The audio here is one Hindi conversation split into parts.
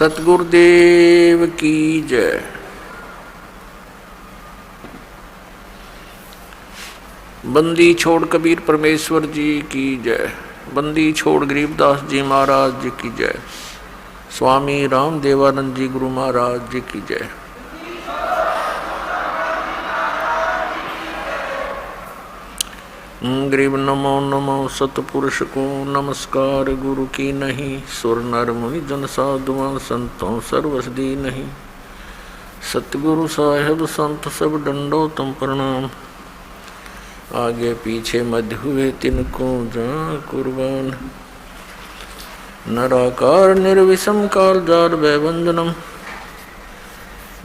सतगुरुदेव की जय। बंदी छोड़ कबीर परमेश्वर जी की जय। बंदी छोड़ गरीबदास जी महाराज जी की जय। स्वामी राम देवानंद जी गुरु महाराज जी की जय। गरीब नमो नमो सतपुरुष को नमस्कार गुरु की नहीं। सुर नर मुनि जन साधुआं संतों सर्वसदी नहीं। सतगुरु साहेब संत सब डंडो तुम प्रणाम। आगे पीछे मध्य हुए तिनको जा कुर्बान। नराकार निर्विषम काल जार वैवंदनम।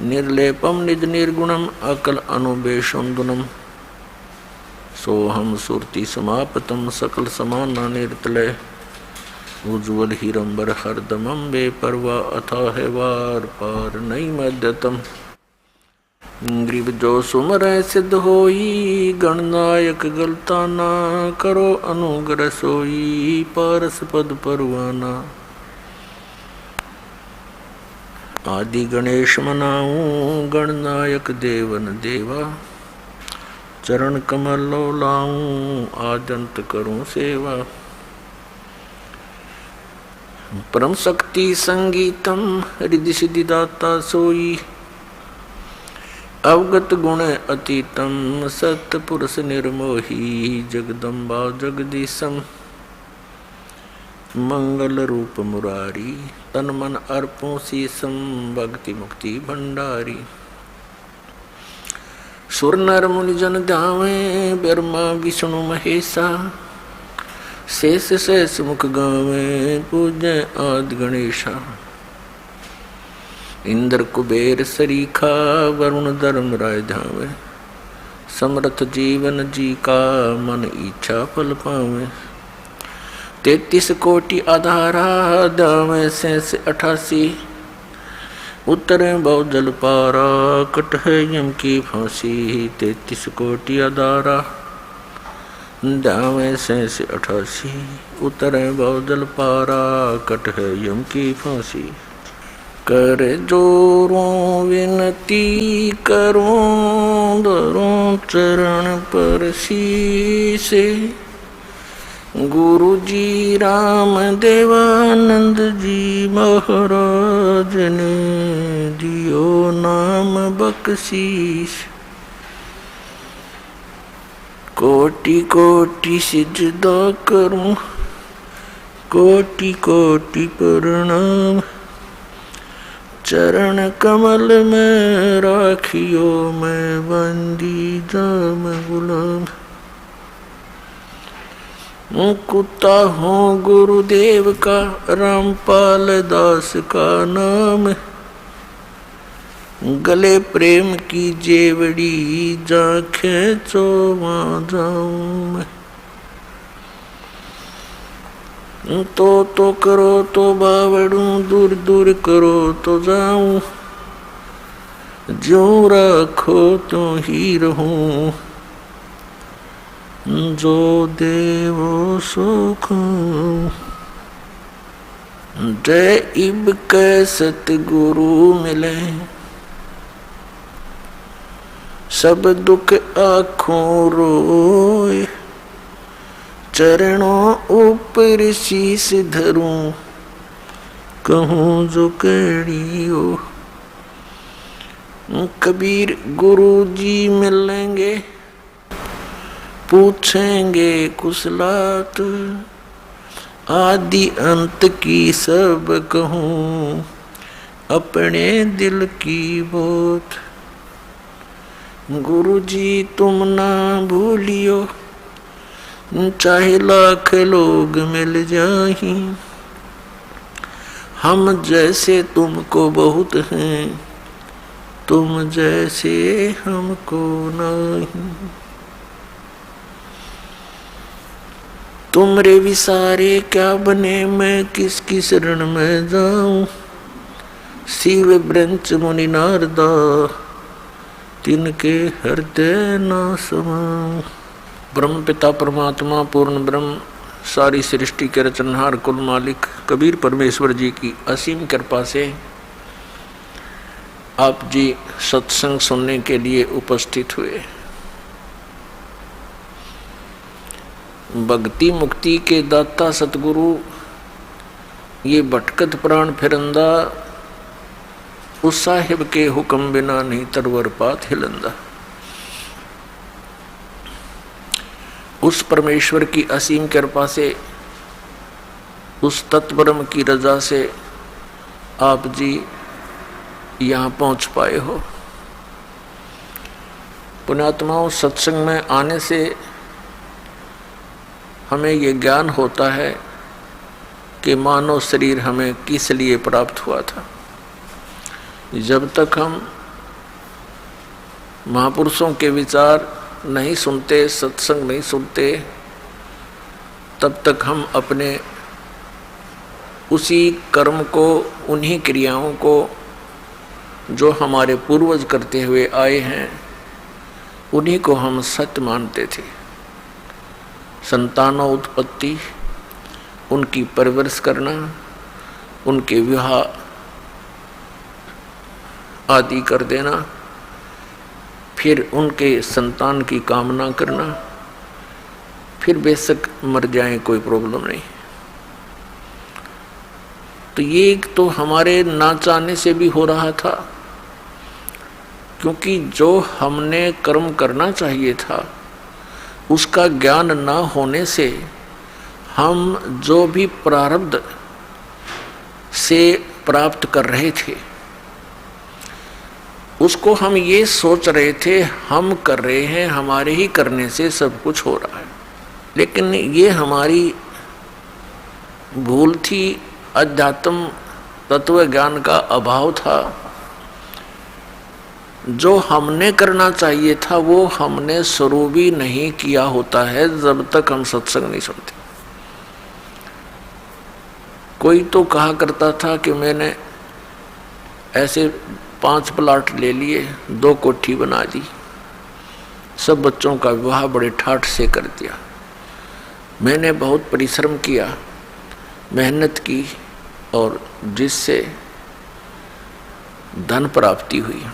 निर्लेपम निज निर्गुणम अकल अनुबेशुंदनम। सोहम सुरति समापतम सकल समाना निर्तलय। उज्ज्वल हिरंबर हरदमम बेपरवा अथाह वार पार नहीं मध्यतम। ग्रीब जो सुमर सिद्ध होई गणनायक गलता ना। करो अनुग्रह सोई पारस पद परवाना। आदि गणेश मनाऊं गणनायक देवन देवा। चरण कमल लो लाऊं आदंत करूं सेवा। परम शक्ति संगीतम रिद्धि सिद्धि दाता सोई। अवगत गुण अतीतम सत्य पुरुष निर्मोही। जगदम्बा जगदीशम मंगल रूप मुरारी। तन मन अर्पों शीसम भक्ति मुक्ति भंडारी। सुर नर मुनि जन ध्यावे ब्रह्मा विष्णु महेशा। शेष शेष मुख गावे पूज्य आदि गणेशा। इंद्र कुबेर सरीखा वरुण धर्म राय ध्यावे। समर्थ जीवन जी का मन इच्छा फल पावे। 33 कोटि आधारा ध्यावे शेष 88। उत्तरे बहु जल पारा कट है यम की फांसी। 33 कोटि आधारा ध्यावे शेष 88। उत्तरे बहु जल पारा कट है यम की फांसी। कर जोरों विनती करूं धरूं चरण पर शीसे। गुरु जी राम देवानंद जी महाराज ने दियो नाम बख्शीश। कोटि कोटि सिजदा करूं कोटि कोटि प्रणाम। चरण कमल में राखियो मैं बंदी जाम गुलाम। कुत्ता हूँ गुरुदेव का रामपाल दास का नाम। गले प्रेम की जेवड़ी जा खेचो वहाँ जाऊं मैं। तो करो तो बावड़ू दूर दूर करो तो जाऊं। जो रखो तो ही रहूं। जो देवो सुख जय इब के सतगुरु मिले। सब दुख आँखों रोए। चरणों ऊपर शीस धरूं कहूँ जो कड़ी हो। कबीर गुरु जी मिलेंगे पूछेंगे कुशलात। आदि अंत की सब कहूँ अपने दिल की बात। गुरु जी तुम ना भूलियो चाहे लाख लोग मिल जाही। हम जैसे तुमको बहुत हैं तुम जैसे हमको नहीं। तुमरे विसारे क्या बने मैं किसकी शरण में जाऊं। शिव ब्रंच मुनि नारदा तिनके हृदय न समाऊं। ब्रह्म पिता परमात्मा पूर्ण ब्रह्म सारी सृष्टि के रचनहार कुल मालिक कबीर परमेश्वर जी की असीम कृपा से आप जी सत्संग सुनने के लिए उपस्थित हुए। भक्ति मुक्ति के दाता सतगुरु ये भटकत प्राण फिरंदा, उस साहिब के हुक्म बिना नहीं तरवर पात हिलंदा। उस परमेश्वर की असीम कृपा से, उस तत्ब्रह्म की रजा से आप जी यहाँ पहुँच पाए हो। पुण्यात्माओं, सत्संग में आने से हमें ये ज्ञान होता है कि मानव शरीर हमें किस लिए प्राप्त हुआ था। जब तक हम महापुरुषों के विचार नहीं सुनते, सत्संग नहीं सुनते, तब तक हम अपने उसी कर्म को, उन्हीं क्रियाओं को जो हमारे पूर्वज करते हुए आए हैं, उन्हीं को हम सत्य मानते थे। संतानों उत्पत्ति, उनकी परवरिश करना, उनके विवाह आदि कर देना, फिर उनके संतान की कामना करना, फिर बेशक मर जाएं कोई प्रॉब्लम नहीं। तो ये तो हमारे ना चाहने से भी हो रहा था, क्योंकि जो हमने कर्म करना चाहिए था उसका ज्ञान ना होने से हम जो भी प्रारब्ध से प्राप्त कर रहे थे उसको हम ये सोच रहे थे हम कर रहे हैं, हमारे ही करने से सब कुछ हो रहा है। लेकिन ये हमारी भूल थी, अध्यात्म तत्व ज्ञान का अभाव था। जो हमने करना चाहिए था वो हमने शुरू भी नहीं किया होता है जब तक हम सत्संग नहीं सुनते। कोई तो कहा करता था कि मैंने ऐसे 5 प्लाट ले लिए, 2 कोठी बना दी, सब बच्चों का विवाह बड़े ठाठ से कर दिया। मैंने बहुत परिश्रम किया, मेहनत की और जिससे धन प्राप्ति हुई।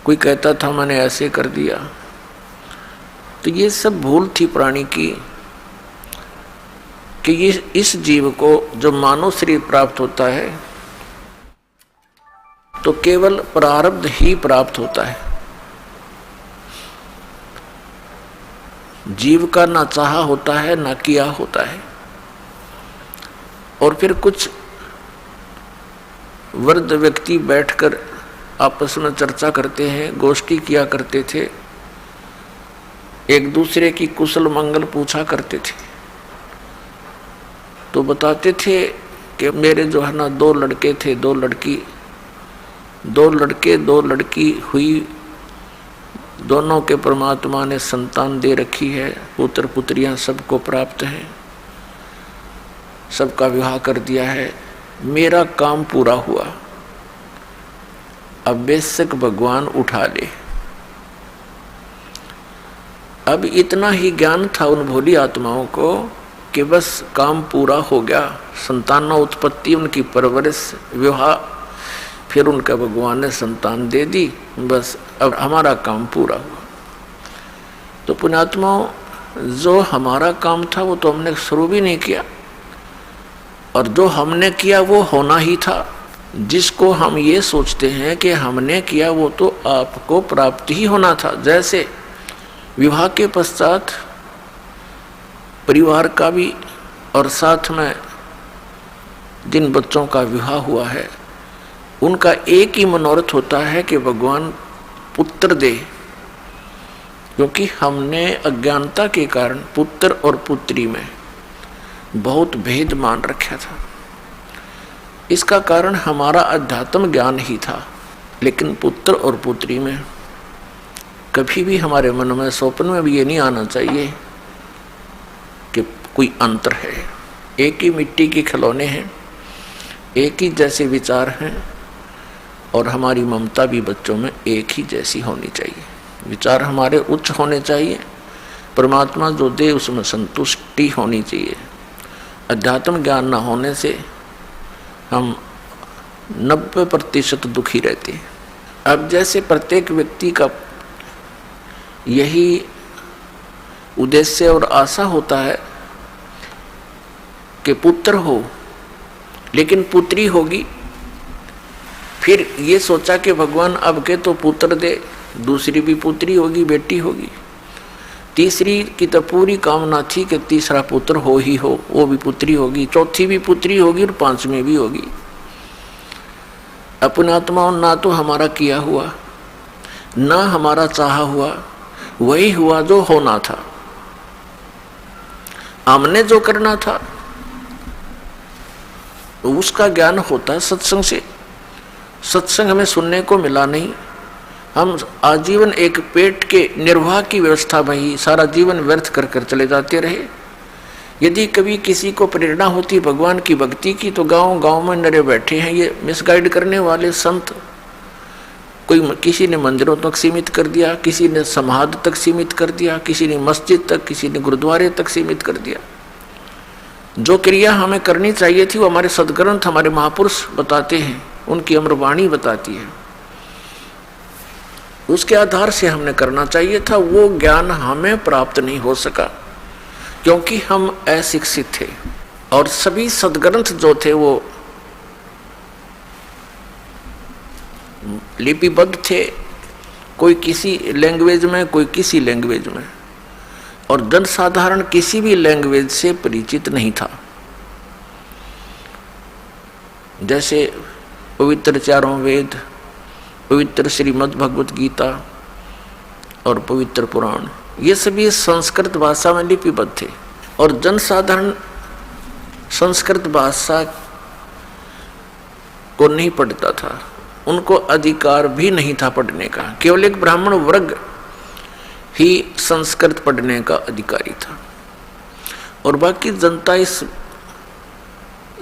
कोई कहता था मैंने ऐसे कर दिया। तो ये सब भूल थी प्राणी की कि ये इस जीव को जो मानव शरीर प्राप्त होता है तो केवल प्रारब्ध ही प्राप्त होता है। जीव का ना चाहा होता है ना किया होता है। और फिर कुछ वृद्ध व्यक्ति बैठकर आपस में चर्चा करते हैं, गोष्ठी किया करते थे, एक दूसरे की कुशल मंगल पूछा करते थे। तो बताते थे कि मेरे जो है ना 2 लड़के थे, 2 लड़की, 2 लड़के 2 लड़की हुई, दोनों के परमात्मा ने संतान दे रखी है, पुत्र पुत्रियां सबको प्राप्त हैं, सबका विवाह कर दिया है, मेरा काम पूरा हुआ, अब बेशक भगवान उठा ले। अब इतना ही ज्ञान था उन भोली आत्माओं को कि बस काम पूरा हो गया, संतानों उत्पत्ति, उनकी परवरिश, विवाह, फिर उनका भगवान ने संतान दे दी, बस अब हमारा काम पूरा हुआ। तो पुण्यात्माओं, जो हमारा काम था वो तो हमने शुरू भी नहीं किया, और जो हमने किया वो होना ही था। जिसको हम ये सोचते हैं कि हमने किया वो तो आपको प्राप्त ही होना था। जैसे विवाह के पश्चात परिवार का भी और साथ में जिन बच्चों का विवाह हुआ है उनका एक ही मनोरथ होता है कि भगवान पुत्र दे, क्योंकि हमने अज्ञानता के कारण पुत्र और पुत्री में बहुत भेद मान रखा था। इसका कारण हमारा अध्यात्म ज्ञान ही था, लेकिन पुत्र और पुत्री में कभी भी हमारे मन में स्वप्न में भी ये नहीं आना चाहिए कि कोई अंतर है। एक ही मिट्टी के खिलौने हैं, एक ही जैसे विचार हैं, और हमारी ममता भी बच्चों में एक ही जैसी होनी चाहिए। विचार हमारे उच्च होने चाहिए, परमात्मा जो दे उसमें संतुष्टि होनी चाहिए। अध्यात्म ज्ञान न होने से हम 90% दुखी रहते हैं। अब जैसे प्रत्येक व्यक्ति का यही उद्देश्य और आशा होता है कि पुत्र हो, लेकिन पुत्री होगी, फिर ये सोचा कि भगवान अब के तो पुत्र दे, दूसरी भी पुत्री होगी, बेटी होगी। तीसरी की तो पूरी कामना थी कि तीसरा पुत्र हो ही हो, वो भी पुत्री होगी, चौथी भी पुत्री होगी और पांचवी भी होगी। अपने आत्मा ना तो हमारा किया हुआ, ना हमारा चाहा हुआ, वही हुआ जो होना था। हमने जो करना था उसका ज्ञान होता है सत्संग से। सत्संग हमें सुनने को मिला नहीं, हम आजीवन एक पेट के निर्वाह की व्यवस्था में ही सारा जीवन व्यर्थ कर कर चले जाते रहे। यदि कभी किसी को प्रेरणा होती भगवान की भक्ति की तो गांव गांव में नरे बैठे हैं ये मिसगाइड करने वाले संत। कोई किसी ने मंदिरों तक सीमित कर दिया, किसी ने समाध तक सीमित कर दिया, किसी ने मस्जिद तक, किसी ने गुरुद्वारे तक सीमित कर दिया। जो क्रिया हमें करनी चाहिए थी वो हमारे सद्ग्रंथ, हमारे महापुरुष बताते हैं, उनकी अमरवाणी बताती है, उसके आधार से हमने करना चाहिए था। वो ज्ञान हमें प्राप्त नहीं हो सका क्योंकि हम अशिक्षित थे। और सभी सद्ग्रंथ जो थे वो लिपिबद्ध थे, कोई किसी लैंग्वेज में, कोई किसी लैंग्वेज में, और जनसाधारण किसी भी लैंग्वेज से परिचित नहीं था। जैसे पवित्र चारों वेद, पवित्र श्रीमद् भगवत गीता और पवित्र पुराण, ये सभी संस्कृत भाषा में लिपिबद्ध थे और जनसाधारण संस्कृत भाषा को नहीं पढ़ता था, उनको अधिकार भी नहीं था पढ़ने का। केवल एक ब्राह्मण वर्ग ही संस्कृत पढ़ने का अधिकारी था और बाकी जनता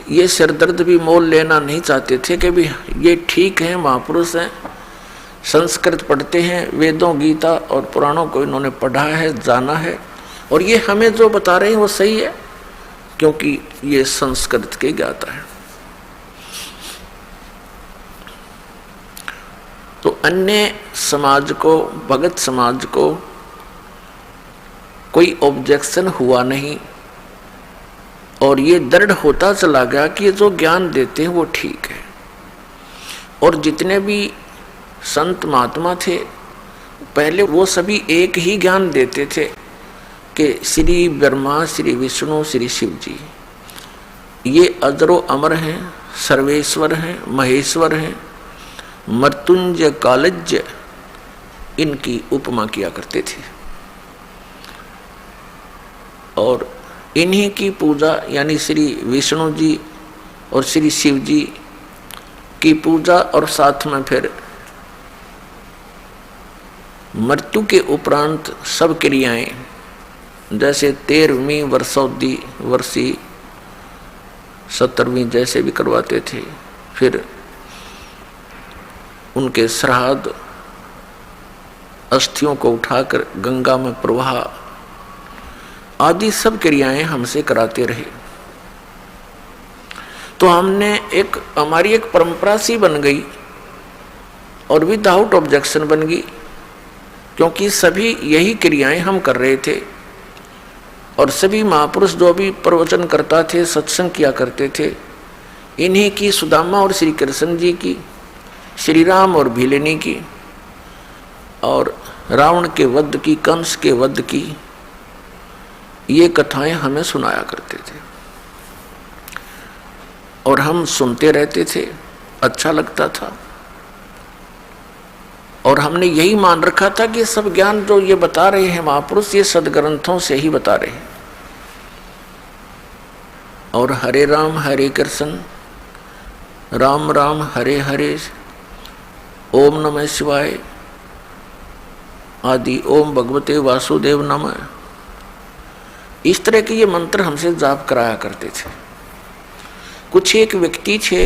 ये सिरदर्द भी मोल लेना नहीं चाहते थे कि भी ये ठीक है, महापुरुष हैं, संस्कृत पढ़ते हैं, वेदों गीता और पुराणों को इन्होंने पढ़ा है, जाना है, और ये हमें जो बता रहे हैं वो सही है क्योंकि ये संस्कृत के ज्ञाता है। तो अन्य समाज को, भगत समाज को कोई ऑब्जेक्शन हुआ नहीं और ये दृढ़ होता चला गया कि ये जो ज्ञान देते हैं वो ठीक है। और जितने भी संत महात्मा थे पहले वो सभी एक ही ज्ञान देते थे कि श्री ब्रह्मा, श्री विष्णु, श्री शिव जी ये अजरो अमर हैं, सर्वेश्वर हैं, महेश्वर हैं, मृत्युंजय कालज्य, इनकी उपमा किया करते थे। और इन्हीं की पूजा यानी श्री विष्णु जी और श्री शिव जी की पूजा और साथ में फिर मृत्यु के उपरांत सब क्रियाएं जैसे 13वीं वर्षोद्धी वर्षी 17वीं जैसे भी करवाते थे, फिर उनके श्राद्ध, अस्थियों को उठाकर गंगा में प्रवाह आदि सब क्रियाएं हमसे कराते रहे। तो हमने हमारी एक परंपरा सी बन गई और विदाउट ऑब्जेक्शन बन गई क्योंकि सभी यही क्रियाएं हम कर रहे थे और सभी महापुरुष जो भी प्रवचन करता थे, सत्संग किया करते थे, इन्हीं की, सुदामा और श्री कृष्ण जी की, श्री राम और भीलनी की, और रावण के वध की, कंस के वध की, ये कथाएं हमें सुनाया करते थे और हम सुनते रहते थे, अच्छा लगता था। और हमने यही मान रखा था कि सब ज्ञान जो ये बता रहे हैं महापुरुष, ये सदग्रंथों से ही बता रहे हैं। और हरे राम हरे कृष्ण, राम राम हरे हरे, ओम नमः शिवाय आदि, ओम भगवते वासुदेव नमः, इस तरह के ये मंत्र हमसे जाप कराया करते थे। कुछ एक व्यक्ति थे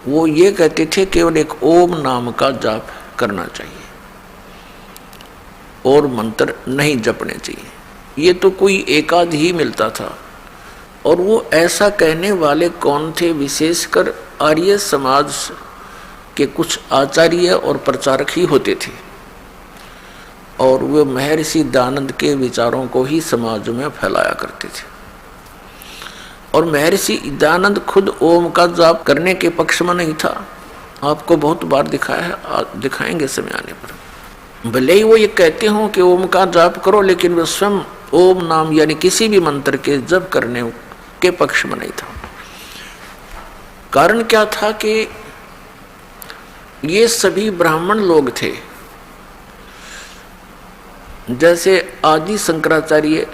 वो ये कहते थे केवल एक ओम नाम का जाप करना चाहिए। और मंत्र नहीं जपने चाहिए। ये तो कोई एकाध ही मिलता था। और वो ऐसा कहने वाले कौन थे? विशेषकर आर्य समाज के कुछ आचार्य और प्रचारक ही होते थे, और वे महर्षि दयानंद के विचारों को ही समाज में फैलाया करते थे। और महर्षि दयानंद खुद ओम का जाप करने के पक्ष में नहीं था। आपको बहुत बार दिखाया है, दिखाएंगे समय आने पर। भले ही वो ये कहते हो कि ओम का जाप करो, लेकिन वे स्वयं ओम नाम यानी किसी भी मंत्र के जप करने के पक्ष में नहीं था। कारण क्या था कि ये सभी ब्राह्मण लोग थे। जैसे आदि शंकराचार्य,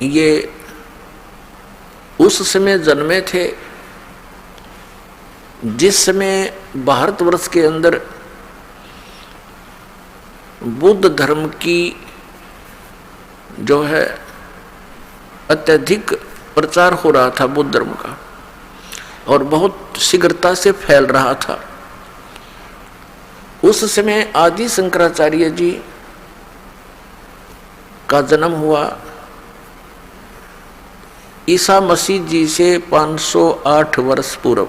ये उस समय जन्मे थे जिस समय भारतवर्ष के अंदर बुद्ध धर्म की जो है अत्यधिक प्रचार हो रहा था बुद्ध धर्म का, और बहुत शीघ्रता से फैल रहा था। उस समय आदि शंकराचार्य जी का जन्म हुआ ईसा मसीह जी से 508 वर्ष पूर्व।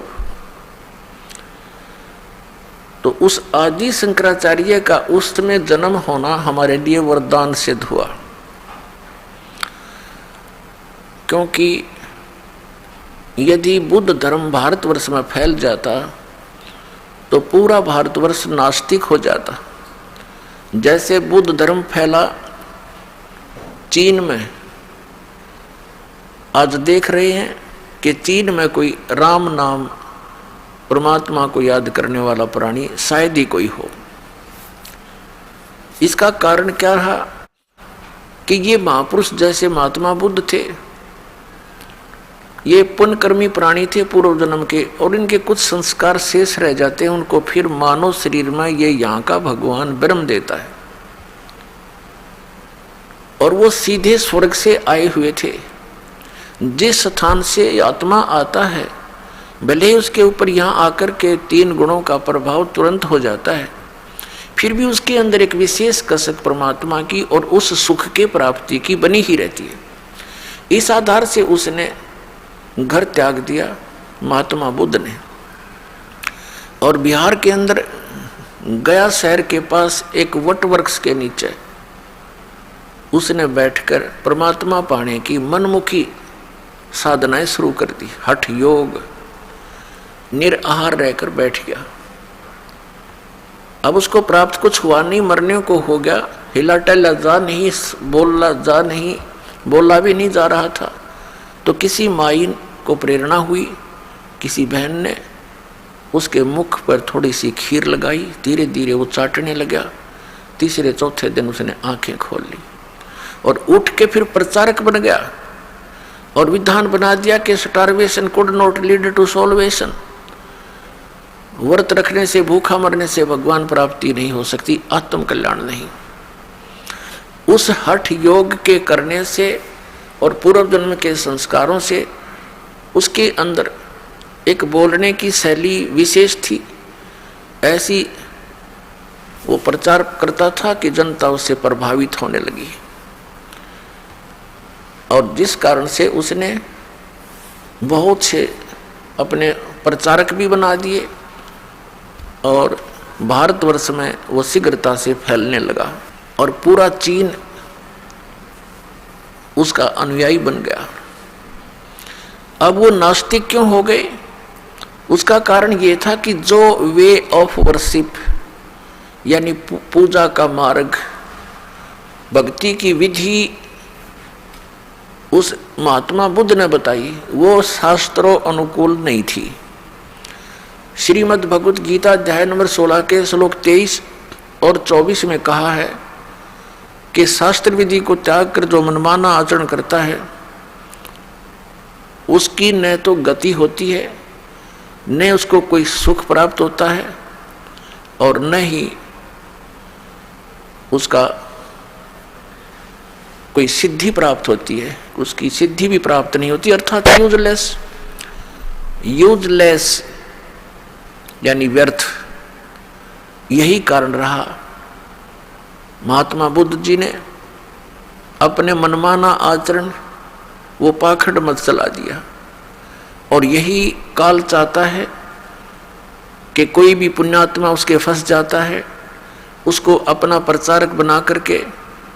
तो उस आदि शंकराचार्य का उस समय जन्म होना हमारे लिए वरदान सिद्ध हुआ, क्योंकि यदि बुद्ध धर्म भारतवर्ष में फैल जाता तो पूरा भारतवर्ष नास्तिक हो जाता। जैसे बुद्ध धर्म फैला चीन में, आज देख रहे हैं कि चीन में कोई राम नाम परमात्मा को याद करने वाला प्राणी शायद ही कोई हो। इसका कारण क्या रहा कि ये महापुरुष जैसे महात्मा बुद्ध थे, ये पुण्यकर्मी प्राणी थे पूर्व जन्म के, और इनके कुछ संस्कार शेष रह जाते हैं। उनको फिर मानव शरीर में ये यहाँ का भगवान ब्रह्म देता है, और वो सीधे स्वर्ग से आए हुए थे। जिस स्थान से आत्मा आता है, भले ही उसके ऊपर यहाँ आकर के 3 गुणों का प्रभाव तुरंत हो जाता है, फिर भी उसके अंदर एक विशेष कसक परमात्मा की और उस सुख के प्राप्ति की बनी ही रहती है। इस आधार से उसने घर त्याग दिया महात्मा बुद्ध ने, और बिहार के अंदर गया शहर के पास एक वट वृक्ष के नीचे उसने बैठकर परमात्मा पाने की मनमुखी साधनाएं शुरू कर दी। हठ योग, निराहार रहकर बैठ गया। अब उसको प्राप्त कुछ हुआ नहीं, मरने को हो गया, हिला टहला जा नहीं, बोला भी नहीं जा रहा था। तो किसी माई को प्रेरणा हुई, किसी बहन ने उसके मुख पर थोड़ी सी खीर लगाई, धीरे धीरे वो चाटने लगा। तीसरे चौथे दिन उसने आंखें खोल ली और उठ के फिर प्रचारक बन गया, और विधान बना दिया कि starvation could not lead to salvation. व्रत रखने से, भूखा मरने से भगवान प्राप्ति नहीं हो सकती, आत्म कल्याण नहीं। उस हठ योग के करने से और पूर्व जन्म के संस्कारों से उसके अंदर एक बोलने की शैली विशेष थी। ऐसी वो प्रचार करता था कि जनता उससे प्रभावित होने लगी, और जिस कारण से उसने बहुत से अपने प्रचारक भी बना दिए, और भारतवर्ष में वो शीघ्रता से फैलने लगा, और पूरा चीन उसका अनुयायी बन गया। अब वो नास्तिक क्यों हो गए? उसका कारण ये था कि जो वे ऑफ वर्शिप यानी पूजा का मार्ग, भक्ति की विधि उस महात्मा बुद्ध ने बताई, वो शास्त्रों अनुकूल नहीं थी। श्रीमद् भगवत गीता अध्याय नंबर 16 के श्लोक 23 और 24 में कहा है कि शास्त्र विधि को त्याग कर जो मनमाना आचरण करता है उसकी न तो गति होती है, न उसको कोई सुख प्राप्त होता है, और न ही उसका कोई सिद्धि प्राप्त होती है। उसकी सिद्धि भी प्राप्त नहीं होती, अर्थात यूजलेस यानी व्यर्थ। यही कारण रहा महात्मा बुद्ध जी ने अपने मनमाना आचरण वो पाखंड मत चला दिया। और यही काल चाहता है कि कोई भी पुण्यात्मा उसके फंस जाता है, उसको अपना प्रचारक बना करके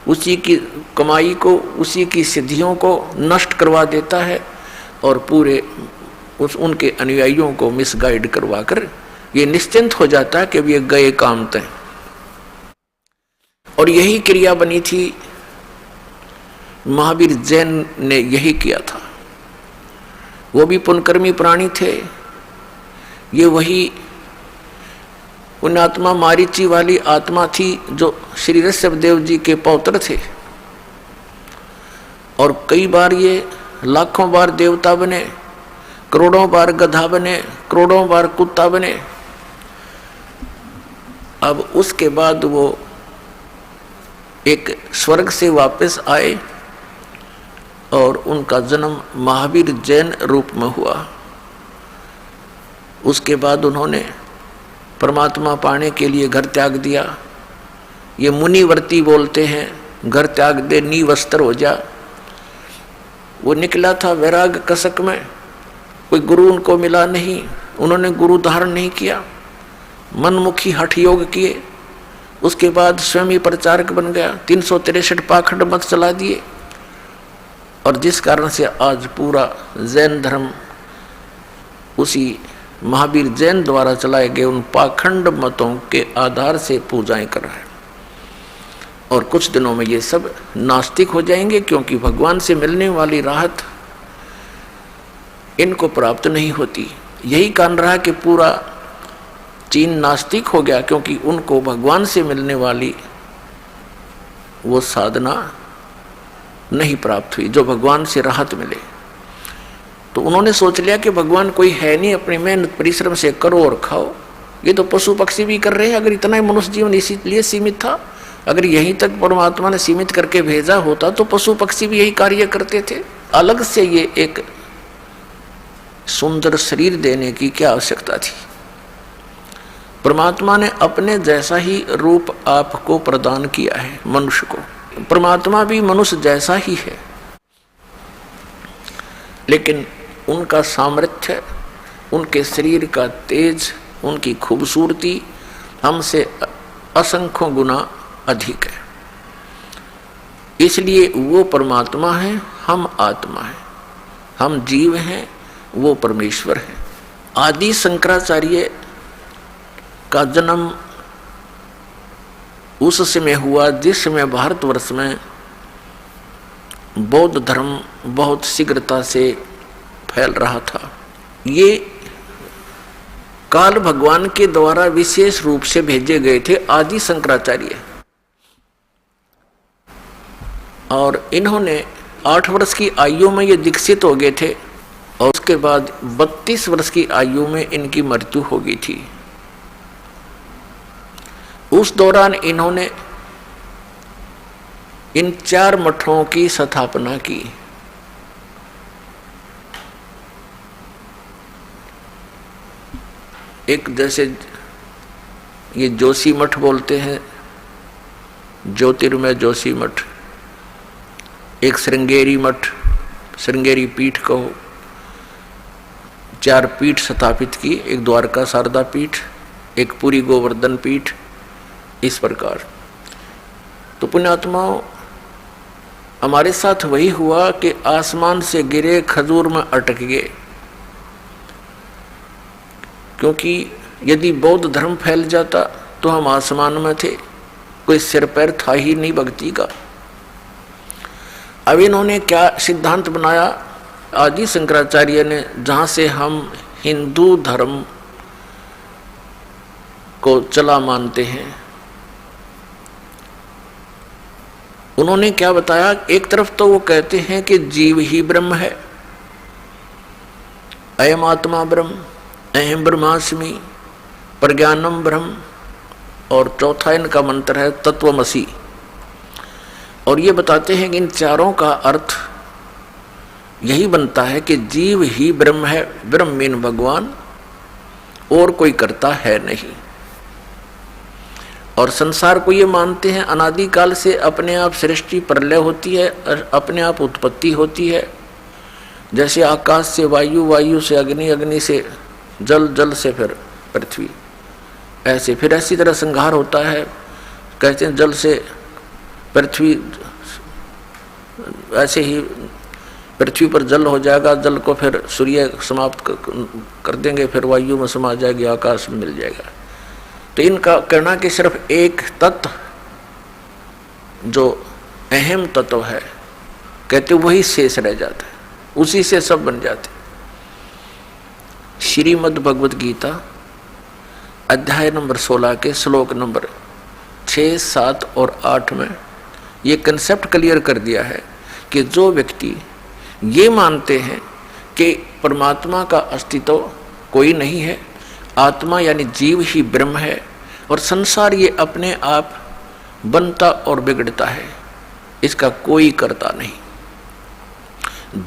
उसी की कमाई को, उसी की सिद्धियों को नष्ट करवा देता है और पूरे उनके अनुयायियों को मिसगाइड करवा कर ये निश्चिंत हो जाता है कि ये गए काम तय। और यही क्रिया बनी थी, महावीर जैन ने यही किया था। वो भी पुण्यकर्मी प्राणी थे। ये वही पुण्यात्मा मारीची वाली आत्मा थी जो श्री ऋषभदेव जी के पौत्र थे। और कई बार ये लाखों बार देवता बने, करोड़ों बार गधा बने, करोड़ों बार कुत्ता बने। अब उसके बाद वो एक स्वर्ग से वापस आए और उनका जन्म महावीर जैन रूप में हुआ। उसके बाद उन्होंने परमात्मा पाने के लिए घर त्याग दिया। ये मुनिवर्ती बोलते हैं, घर त्याग दे नी वस्त्र हो जा। वो निकला था वैराग कसक में, कोई गुरु उनको मिला नहीं, उन्होंने गुरु धारण नहीं किया, मनमुखी हठ योग किए। उसके बाद स्वयं ही प्रचारक बन गया, 363 पाखंड मत चला दिए। और जिस कारण से आज पूरा जैन धर्म उसी महावीर जैन द्वारा चलाए गए उन पाखंड मतों के आधार से पूजाएं कर रहा है। और कुछ दिनों में ये सब नास्तिक हो जाएंगे, क्योंकि भगवान से मिलने वाली राहत इनको प्राप्त नहीं होती। यही कारण रहा कि पूरा चीन नास्तिक हो गया, क्योंकि उनको भगवान से मिलने वाली वो साधना नहीं प्राप्त हुई जो भगवान से राहत मिले। तो उन्होंने सोच लिया कि भगवान कोई है नहीं, अपनी मेहनत परिश्रम से करो और खाओ। ये तो पशु पक्षी भी कर रहे हैं। अगर इतना ही मनुष्य जीवन इसीलिए सीमित था, अगर यहीं तक परमात्मा ने सीमित करके भेजा होता तो पशु पक्षी भी यही कार्य करते थे। अलग से ये एक सुंदर शरीर देने की क्या आवश्यकता थी। परमात्मा ने अपने जैसा ही रूप आपको प्रदान किया है मनुष्य को। परमात्मा भी मनुष्य जैसा ही है, लेकिन उनका सामर्थ्य, उनके शरीर का तेज, उनकी खूबसूरती हमसे असंख्यों गुना अधिक है। इसलिए वो परमात्मा है, हम आत्मा है, हम जीव हैं, वो परमेश्वर है। आदि शंकराचार्य का जन्म उस समय हुआ जिस समय भारतवर्ष में बौद्ध धर्म बहुत शीघ्रता से फैल रहा था। ये काल भगवान के द्वारा विशेष रूप से भेजे गए थे आदि शंकराचार्य, और इन्होंने 8 वर्ष की आयु में ये दीक्षित हो गए थे और उसके बाद 32 वर्ष की आयु में इनकी मृत्यु हो गई थी। उस दौरान इन्होंने इन 4 मठों की स्थापना की। एक जैसे ये जोशी मठ बोलते हैं, ज्योतिर्मय जोशी मठ, एक श्रृंगेरी मठ, श्रृंगेरी पीठ कहो, 4 पीठ स्थापित की, एक द्वारका शारदा पीठ, एक पुरी गोवर्धन पीठ। इस प्रकार तो पुण्यात्माओं, हमारे साथ वही हुआ कि आसमान से गिरे खजूर में अटक गए। क्योंकि यदि बौद्ध धर्म फैल जाता तो हम आसमान में थे, कोई सिर पैर था ही नहीं भक्ति का। अब इन्होंने क्या सिद्धांत बनाया, आदि शंकराचार्य ने, जहाँ से हम हिंदू धर्म को चला मानते हैं, उन्होंने क्या बताया। एक तरफ तो वो कहते हैं कि जीव ही ब्रह्म है, अयम आत्मा ब्रह्म, अहम ब्रह्मास्मि, प्रज्ञानम ब्रह्म, और चौथा इनका मंत्र है तत्वमसि। और ये बताते हैं कि इन चारों का अर्थ यही बनता है कि जीव ही ब्रह्म है, ब्रह्म मीन भगवान, और कोई करता है नहीं। और संसार को ये मानते हैं अनादिकाल से अपने आप सृष्टि प्रलय होती है, अपने आप उत्पत्ति होती है। जैसे आकाश से वायु, वायु से अग्नि, अग्नि से जल, जल से फिर पृथ्वी, ऐसे फिर ऐसी तरह संहार होता है। कहते हैं जल से पृथ्वी, ऐसे ही पृथ्वी पर जल हो जाएगा, जल को फिर सूर्य समाप्त कर देंगे, फिर वायु में समा जाएगी, आकाश में मिल जाएगा। तो इनका कहना कि सिर्फ एक तत्व जो अहम तत्व है, कहते वही शेष रह जाता है, उसी से सब बन जाते। श्रीमद् भगवद गीता अध्याय नंबर 16 के श्लोक नंबर 6, 7 और 8 में ये कंसेप्ट क्लियर कर दिया है कि जो व्यक्ति ये मानते हैं कि परमात्मा का अस्तित्व कोई नहीं है, आत्मा यानी जीव ही ब्रह्म है, और संसार ये अपने आप बनता और बिगड़ता है, इसका कोई करता नहीं,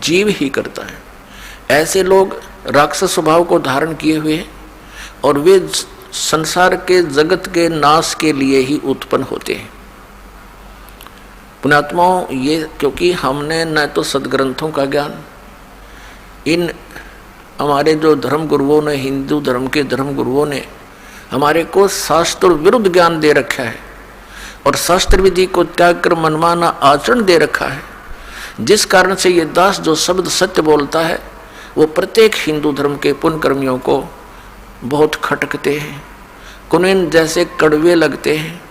जीव ही करता है। ऐसे लोग राक्षस स्वभाव को धारण किए हुए हैं और वे संसार के जगत के नाश के लिए ही उत्पन्न होते हैं। पुण्यात्माओं, ये क्योंकि हमने न तो सदग्रंथों का ज्ञान, इन हमारे जो धर्म गुरुओं ने, हिंदू धर्म के धर्म गुरुओं ने हमारे को शास्त्र विरुद्ध ज्ञान दे रखा है और शास्त्र विधि को त्याग कर मनमाना आचरण दे रखा है, जिस कारण से ये दास जो शब्द सत्य बोलता है वो प्रत्येक हिंदू धर्म के पुण्यकर्मियों को बहुत खटकते हैं, कुनैन जैसे कड़वे लगते हैं।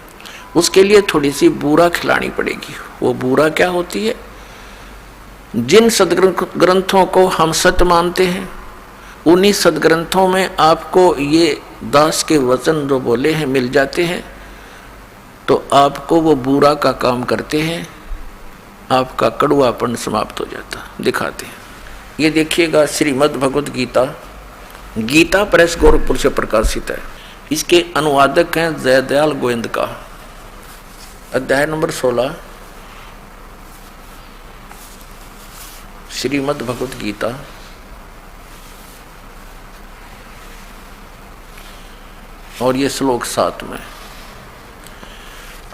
उसके लिए थोड़ी सी बूरा खिलानी पड़ेगी। वो बूरा क्या होती है? जिन सदग्रंथों को हम सत्य मानते हैं, उन्हीं सदग्रंथों में आपको ये दास के वचन जो बोले हैं मिल जाते हैं, तो आपको वो बुरा का काम करते हैं, आपका कड़वापन समाप्त हो जाता, दिखाते हैं। ये देखिएगा श्रीमद् भगवद गीता, गीता प्रेस गोरखपुर से प्रकाशित है। इसके अनुवादक हैं जयदयाल गोविंद का। अध्याय नंबर 16 श्रीमद् भगवद गीता और ये श्लोक 7 में।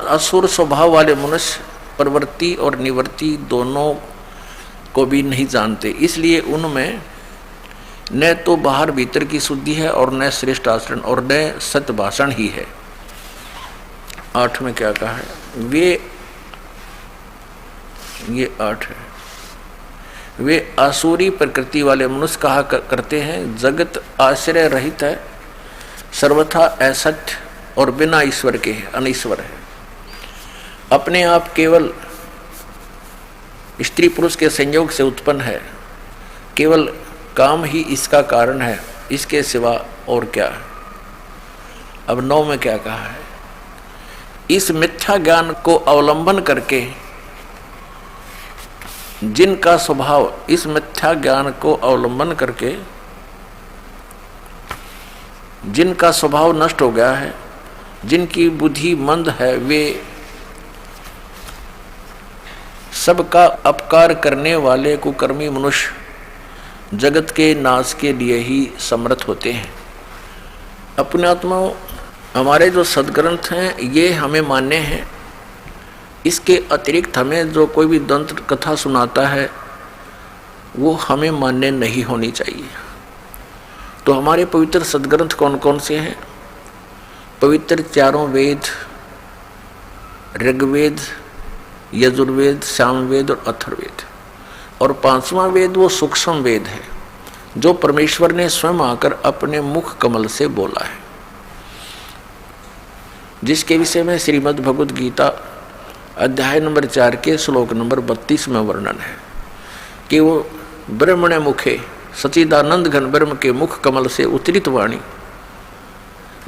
असुर स्वभाव वाले मनुष्य प्रवृत्ति और निवृत्ति दोनों को भी नहीं जानते, इसलिए उनमें न तो बाहर भीतर की शुद्धि है और न श्रेष्ठ आचरण और न सत्य भाषण ही है। 8 में क्या कहा है? ये 8 है। वे आसुरी प्रकृति वाले मनुष्य कहा करते हैं, जगत आश्रय रहित है, सर्वथा असत्य और बिना ईश्वर के है, अनीश्वर है, अपने आप केवल स्त्री पुरुष के संयोग से उत्पन्न है, केवल काम ही इसका कारण है, इसके सिवा और क्या है। अब 9 में क्या कहा है? इस मिथ्या ज्ञान को अवलंबन करके जिनका स्वभाव, इस मिथ्या ज्ञान को अवलंबन करके जिनका स्वभाव नष्ट हो गया है, जिनकी बुद्धि मंद है, वे सबका अपकार करने वाले कुकर्मी मनुष्य जगत के नाश के लिए ही समर्थ होते हैं। अपने आत्माओं, हमारे जो सदग्रंथ हैं ये हमें मान्य हैं, इसके अतिरिक्त हमें जो कोई भी दंत कथा सुनाता है वो हमें मान्य नहीं होनी चाहिए। तो हमारे पवित्र सदग्रंथ कौन कौन से हैं? पवित्र चारों वेद, ऋग्वेद, यजुर्वेद, सामवेद और अथर्ववेद, और 5वां वेद वो सूक्ष्म वेद है जो परमेश्वर ने स्वयं आकर अपने मुख कमल से बोला है, जिसके विषय में श्रीमद् भगवद गीता अध्याय नंबर 4 के श्लोक नंबर 32 में वर्णन है कि वो ब्रह्मणे मुखे सच्चिदानंद घन ब्रह्म के मुख कमल से उतरित वाणी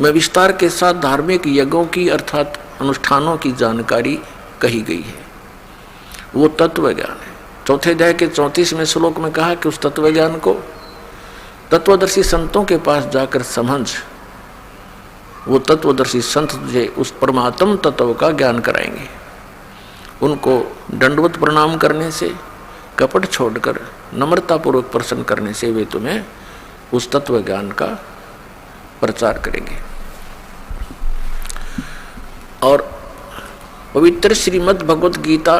में विस्तार के साथ धार्मिक यज्ञों की अर्थात अनुष्ठानों की जानकारी कही गई है। वो तत्व ज्ञान है। 4 अध्याय के 34वें श्लोक में कहा कि उस तत्व ज्ञान को तत्वदर्शी संतों के पास जाकर समझ, वो तत्वदर्शी संत तुझे उस परमात्म तत्व का ज्ञान कराएंगे। उनको दंडवत प्रणाम करने से, कपट छोड़कर नम्रतापूर्वक प्रश्न करने से वे तुम्हें उस तत्व ज्ञान का प्रचार करेंगे। और पवित्र श्रीमद् भगवत गीता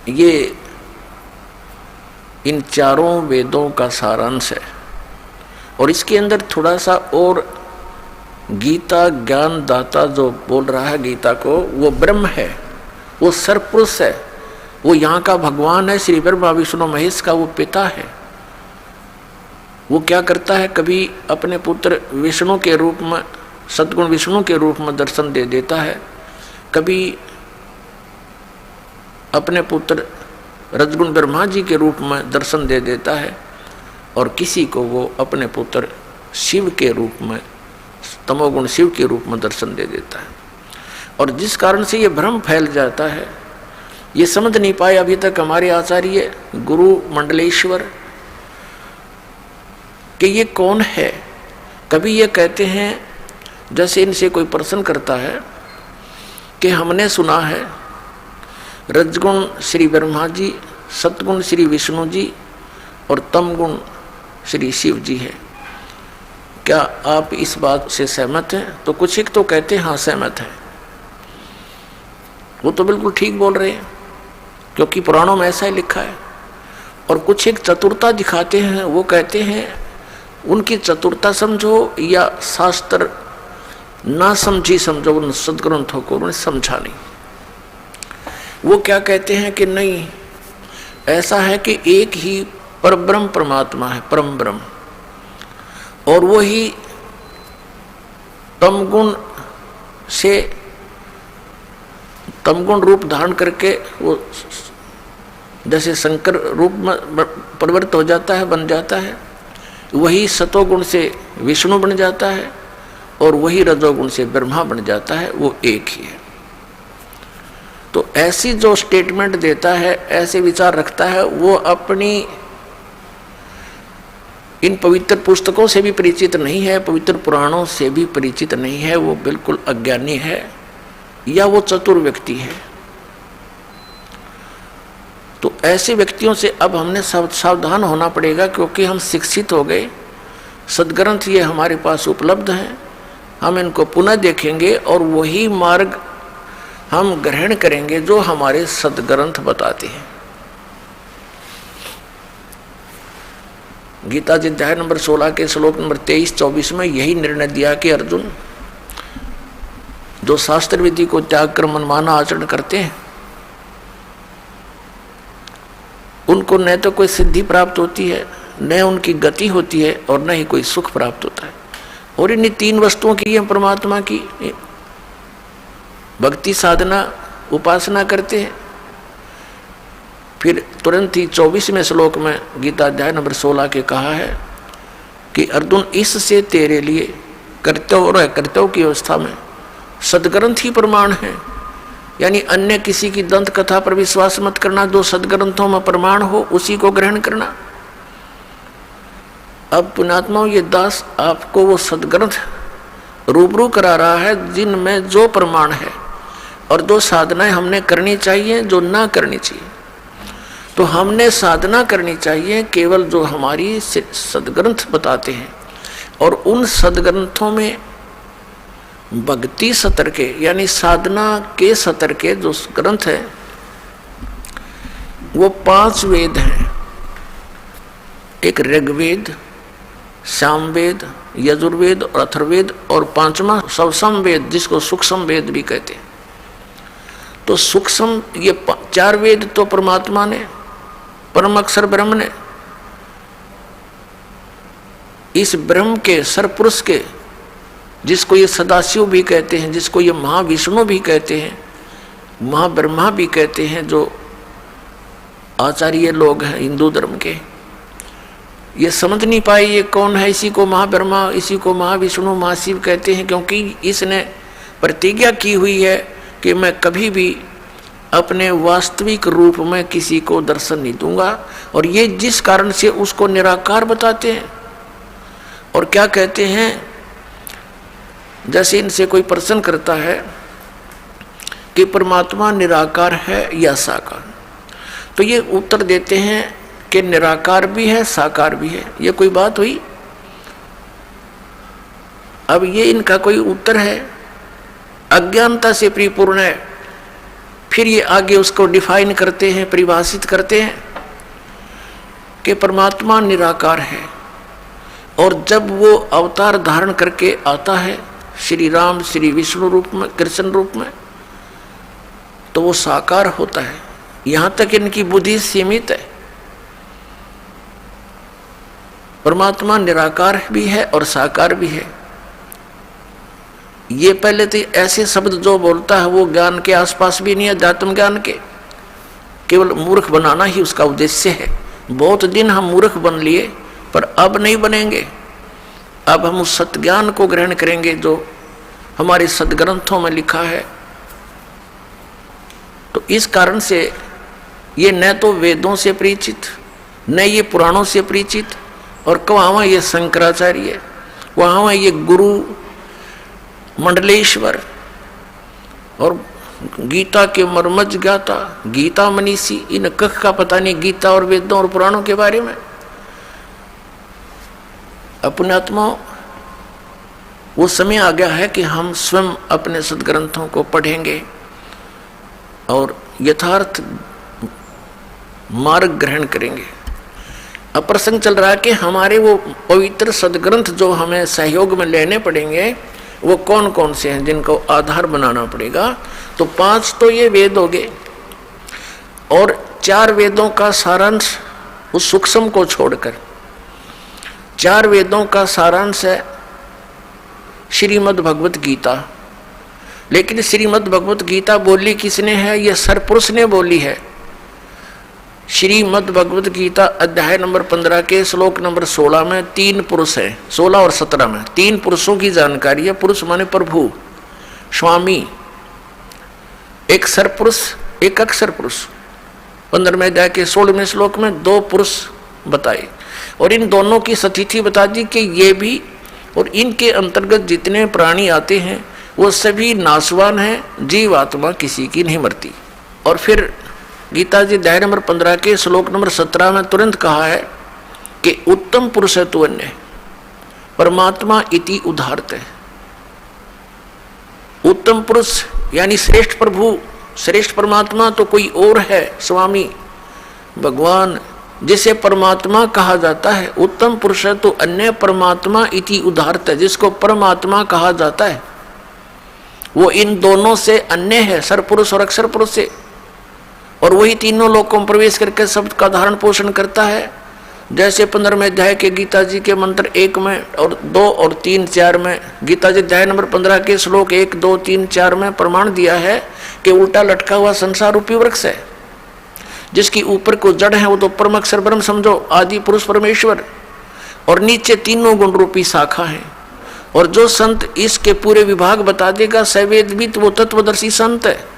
ये इन चारों वेदों का सारांश है। और इसके अंदर थोड़ा सा और गीता ज्ञान दाता जो बोल रहा है गीता को, वो ब्रह्म है, वो सर्वपुरुष है, वो यहाँ का भगवान है, श्री ब्रह्मा विष्णु महेश का वो पिता है। वो क्या करता है, कभी अपने पुत्र विष्णु के रूप में, सद्गुण विष्णु के रूप में दर्शन दे देता है, कभी अपने पुत्र रजगुण ब्रह्मा जी के रूप में दर्शन दे देता है, और किसी को वो अपने पुत्र शिव के रूप में, तमोगुण शिव के रूप में दर्शन दे देता है। और जिस कारण से ये भ्रम फैल जाता है, ये समझ नहीं पाए अभी तक हमारे आचार्य गुरु मंडलेश्वर कि ये कौन है। कभी ये कहते हैं, जैसे इनसे कोई प्रश्न करता है कि हमने सुना है रजगुण श्री ब्रह्मा जी, सतगुण श्री विष्णु जी और तमगुण श्री शिव जी है, क्या आप इस बात से सहमत हैं? तो कुछ एक तो कहते हैं हाँ सहमत है, वो तो बिल्कुल ठीक बोल रहे हैं क्योंकि पुराणों में ऐसा ही लिखा है। और कुछ एक चतुरता दिखाते हैं, वो कहते हैं उनकी चतुरता समझो या शास्त्र ना समझी समझो, उन सदग्रंथों को उन्होंने समझा नहीं। वो क्या कहते हैं कि नहीं, ऐसा है कि एक ही परब्रह्म परमात्मा है, परम ब्रह्म, और वो ही तमगुण से तमगुण रूप धारण करके वो जैसे शंकर रूप में परिवर्तित हो जाता है, बन जाता है, वही सतोगुण से विष्णु बन जाता है और वही रजोगुण से ब्रह्मा बन जाता है, वो एक ही है। तो ऐसी जो स्टेटमेंट देता है, ऐसे विचार रखता है, वो अपनी इन पवित्र पुस्तकों से भी परिचित नहीं है, पवित्र पुराणों से भी परिचित नहीं है, वो बिल्कुल अज्ञानी है या वो चतुर व्यक्ति है। तो ऐसे व्यक्तियों से अब हमने सावधान होना पड़ेगा, क्योंकि हम शिक्षित हो गए, सदग्रंथ ये हमारे पास उपलब्ध हैं, हम इनको पुनः देखेंगे और वही मार्ग हम ग्रहण करेंगे जो हमारे सदग्रंथ बताते हैं। गीता जी अध्याय नंबर 16 के श्लोक नंबर 23-24 में यही निर्णय दिया कि अर्जुन, जो शास्त्र विधि को त्याग कर मनमाना आचरण करते हैं उनको न तो कोई सिद्धि प्राप्त होती है, न उनकी गति होती है और न ही कोई सुख प्राप्त होता है। और इन तीन वस्तुओं की परमात्मा की भक्ति साधना उपासना करते हैं। फिर तुरंत ही 24वें श्लोक में गीता अध्याय नंबर 16 के कहा है कि अर्जुन, इससे तेरे लिए कर्तव्य और अकर्तव्य की अवस्था में सदग्रंथ ही प्रमाण है, यानी अन्य किसी की दंत कथा पर विश्वास मत करना, जो सदग्रंथों में प्रमाण हो उसी को ग्रहण करना। अब पुण्यात्माओं, ये दास आपको वो सदग्रंथ रूबरू करा रहा है जिनमें जो प्रमाण है और जो साधनाएं हमने करनी चाहिए, जो ना करनी चाहिए। तो हमने साधना करनी चाहिए केवल जो हमारी सदग्रंथ बताते हैं, और उन सदग्रंथों में भक्ति सतर के यानी साधना के सतर के जो ग्रंथ है वो 5 वेद हैं। एक ऋग्वेद, सामवेद, यजुर्वेद और अथर्ववेद, और 5वां सवसम वेद जिसको सूक्ष्म वेद भी कहते हैं। तो सूक्ष्म ये 4 वेद तो परमात्मा ने, परम अक्षर ब्रह्म ने, इस ब्रह्म के सरपुरुष के, जिसको ये सदाशिव भी कहते हैं, जिसको ये महाविष्णु भी कहते हैं, महाब्रह्मा भी कहते हैं, जो आचार्य लोग हैं हिंदू धर्म के, ये समझ नहीं पाए ये कौन है। इसी को महाब्रह्मा, इसी को महाविष्णु, महाशिव कहते हैं, क्योंकि इसने प्रतिज्ञा की हुई है कि मैं कभी भी अपने वास्तविक रूप में किसी को दर्शन नहीं दूंगा। और ये जिस कारण से उसको निराकार बताते हैं। और क्या कहते हैं, जैसे इनसे कोई प्रश्न करता है कि परमात्मा निराकार है या साकार, तो ये उत्तर देते हैं कि निराकार भी है, साकार भी है। ये कोई बात हुई? अब ये इनका कोई उत्तर है? अज्ञानता से परिपूर्ण है। फिर ये आगे उसको डिफाइन करते हैं, परिभाषित करते हैं कि परमात्मा निराकार है, और जब वो अवतार धारण करके आता है श्री राम श्री विष्णु रूप में, कृष्ण रूप में, तो वो साकार होता है। यहां तक इनकी बुद्धि सीमित है। परमात्मा निराकार भी है और साकार भी है। ये पहले तो ऐसे शब्द जो बोलता है वो ज्ञान के आसपास भी नहीं है, अध्यात्म ज्ञान के, केवल मूर्ख बनाना ही उसका उद्देश्य है। बहुत दिन हम मूर्ख बन लिए, पर अब नहीं बनेंगे। अब हम उस सत्ज्ञान को ग्रहण करेंगे जो हमारे सदग्रंथों में लिखा है। तो इस कारण से ये न तो वेदों से परिचित, न ये पुराणों से परिचित, और वहाँ ये शंकराचार्य, वहाँ ये गुरु मंडलेश्वर और गीता के मर्मज ज्ञाता, गीता मनीषी, इन कख का पता नहीं गीता और वेदों और पुराणों के बारे में। अपने आत्मा वो समय आ गया है कि हम स्वयं अपने सदग्रंथों को पढ़ेंगे और यथार्थ मार्ग ग्रहण करेंगे। अब प्रसंग चल रहा है कि हमारे वो पवित्र सदग्रंथ जो हमें सहयोग में लेने पड़ेंगे वो कौन कौन से हैं, जिनको आधार बनाना पड़ेगा। तो 5 तो ये वेद हो गए, और 4 वेदों का सारांश उस सूक्ष्म को छोड़कर 4 वेदों का सारांश है श्रीमद् भगवत गीता। लेकिन श्रीमद् भगवत गीता बोली किसने है? ये सरपुरुष ने बोली है। श्रीमद् भगवत गीता अध्याय नंबर 15 के श्लोक नंबर 16 में 3 पुरुष हैं, 16 और 17 में 3 पुरुषों की जानकारी है। पुरुष माने प्रभु, स्वामी, एक सरपुरुष, एक अक्षर पुरुष। 15वें अध्याय के 16वें श्लोक में 2 पुरुष बताए, और इन दोनों की स्थिति बता दी कि ये भी और इनके अंतर्गत जितने प्राणी आते हैं वो सभी नाशवान हैं, जीव आत्मा किसी की नहीं मरती। और फिर गीता जी अध्याय नंबर 15 के श्लोक नंबर 17 में तुरंत कहा है कि उत्तम पुरुष है तू अन्य परमात्मा इति उदाहरत है। उत्तम पुरुष यानी श्रेष्ठ प्रभु, श्रेष्ठ परमात्मा तो कोई और है, स्वामी भगवान, जिसे परमात्मा कहा जाता है। उत्तम पुरुष है तो अन्य परमात्मा इति उदाहरत है, जिसको परमात्मा कहा जाता है वो इन दोनों से अन्य है, सरपुरुष और अक्षर पुरुष से। और वही तीनों लोकों में प्रवेश करके शब्द का धारण पोषण करता है। जैसे 15वें अध्याय के गीता जी के मंत्र 1 में और 2 और 3, 4 में, गीता जी अध्याय नंबर 15 के श्लोक 1, 2, 3, 4 में प्रमाण दिया है कि उल्टा लटका हुआ संसार रूपी वृक्ष है, जिसकी ऊपर को जड़ है वो तो परम अक्षर ब्रह्म समझो, आदि पुरुष परमेश्वर, और नीचे तीनों गुण रूपी शाखा है। और जो संत इसके पूरे विभाग बता देगा सवेदविद, वो तत्वदर्शी संत है।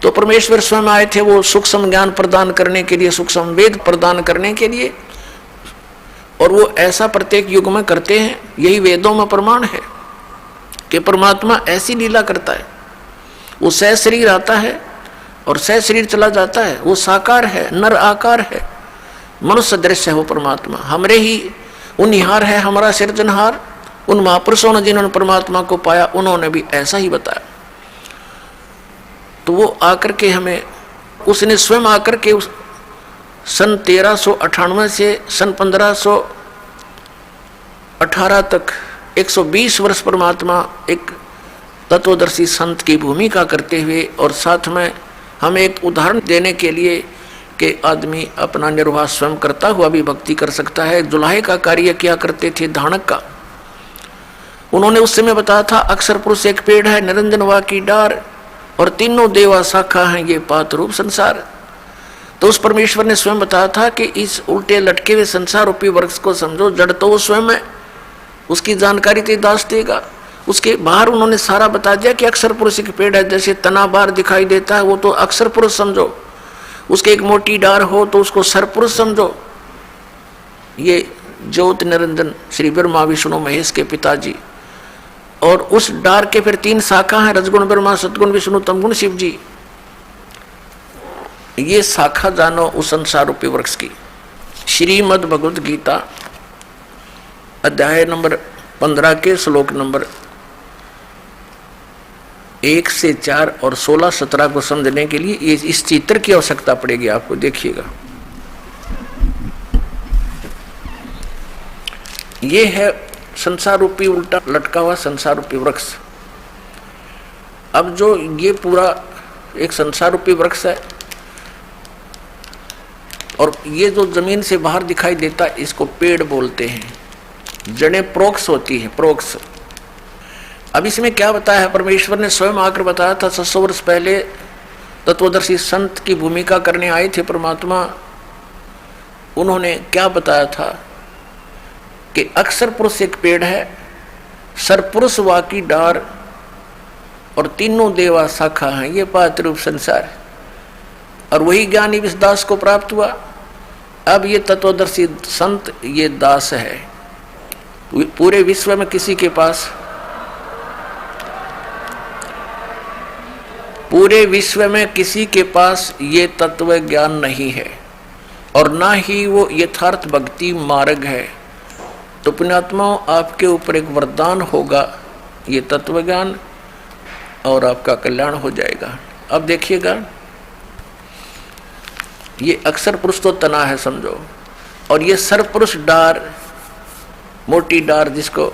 तो परमेश्वर स्वयं आए थे वो सूक्ष्म ज्ञान प्रदान करने के लिए, सूक्ष्म वेद प्रदान करने के लिए, और वो ऐसा प्रत्येक युग में करते हैं। यही वेदों में प्रमाण है कि परमात्मा ऐसी लीला करता है। वो सह शरीर आता है और सह शरीर चला जाता है। वो साकार है, नर आकार है, मनुष्य दृश्य है वो परमात्मा। हमरे ही उनिहार है, हमारा सृजनहार। उन महापुरुषों ने जिन्होंने परमात्मा को पाया उन्होंने भी ऐसा ही बताया। तो वो आकर के हमें, उसने स्वयं आकर के सन 1398 से सन 1518 तक 120 वर्ष परमात्मा एक तत्वदर्शी संत की भूमिका करते हुए, और साथ में हमें एक उदाहरण देने के लिए कि आदमी अपना निर्वाह स्वयं करता हुआ भी भक्ति कर सकता है। जुलाहे का कार्य किया करते थे, धानक का। उन्होंने उस समय बताया था अक्षर पुरुष एक पेड़ है, निरंजन वा की डार, और तीनों देवा शाखा हैं ये पात रूप संसार। तो उस परमेश्वर ने स्वयं बताया था कि इस उल्टे लटके हुए संसार रूपी वृक्ष को समझो, जड़ तो वो स्वयं है, उसकी जानकारी तो दास देगा। उसके बाहर उन्होंने सारा बता दिया कि अक्षर पुरुष एक पेड़ है, जैसे तना बार दिखाई देता है वो तो अक्षर पुरुष समझो, उसके एक मोटी डार हो तो उसको सरपुरुष समझो। ये ज्योत निरंजन श्री ब्रह्मा विष्णु महेश के पिताजी, और उस डार के फिर 3 शाखा हैं, रजगुण ब्रह्मा, सतगुण विष्णु, तमगुण शिव जी। ये शाखा जानो उस संसार रूपी वृक्ष की। श्रीमद् भगवत गीता अध्याय नंबर 15 के श्लोक नंबर 1 से 4 और 16 17 को समझने के लिए इस चित्र की आवश्यकता पड़ेगी आपको। देखिएगा, ये है संसार रूपी उल्टा लटका हुआ संसार रूपी वृक्ष। अब जो ये पूरा एक संसार रूपी वृक्ष है और ये जो जमीन से बाहर दिखाई देता है इसको पेड़ बोलते हैं। जड़ें प्रोक्ष होती है, प्रोक्ष। अब इसमें क्या बताया है, परमेश्वर ने स्वयं आकर बताया था। 600 वर्ष पहले तत्वदर्शी संत की भूमिका करने आए थे परमात्मा। उन्होंने क्या बताया था कि अक्षर पुरुष एक पेड़ है, सरपुरुष वाकी डार और तीनों देवा शाखा हैं, ये पात्र रूप संसार है। और वही ज्ञान इस दास को प्राप्त हुआ। अब ये तत्वदर्शी संत ये दास है। पूरे विश्व में किसी के पास, पूरे विश्व में किसी के पास ये तत्व ज्ञान नहीं है और ना ही वो यथार्थ भक्ति मार्ग है। तो पुण्यात्माओं, आपके ऊपर एक वरदान होगा ये तत्व ज्ञान और आपका कल्याण हो जाएगा। अब देखिएगा, ये अक्षर पुरुष तो तना है समझो, और ये सरपुरुष डार, मोटी डार जिसको,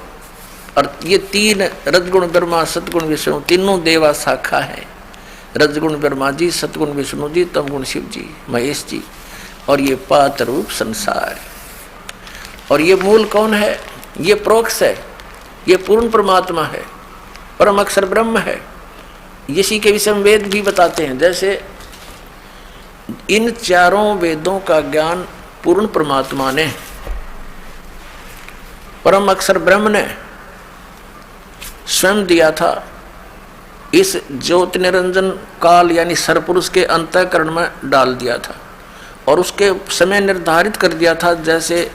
और ये 3 रजगुण ब्रह्मा सतगुण विष्णु, तीनों देवा शाखा है। रजगुण ब्रह्मा जी, सतगुण विष्णु जी, तमगुण शिव जी, महेश जी, और ये पात्र रूप संसार। और ये मूल कौन है? ये प्रोक्ष है, ये पूर्ण परमात्मा है, परम अक्षर ब्रह्म है। इसी के विषय में वेद भी बताते हैं। जैसे इन चारों वेदों का ज्ञान पूर्ण परमात्मा ने, परम अक्षर ब्रह्म ने स्वयं दिया था। इस ज्योति निरंजन काल यानी सरपुरुष के अंतःकरण में डाल दिया था और उसके समय निर्धारित कर दिया था। जैसे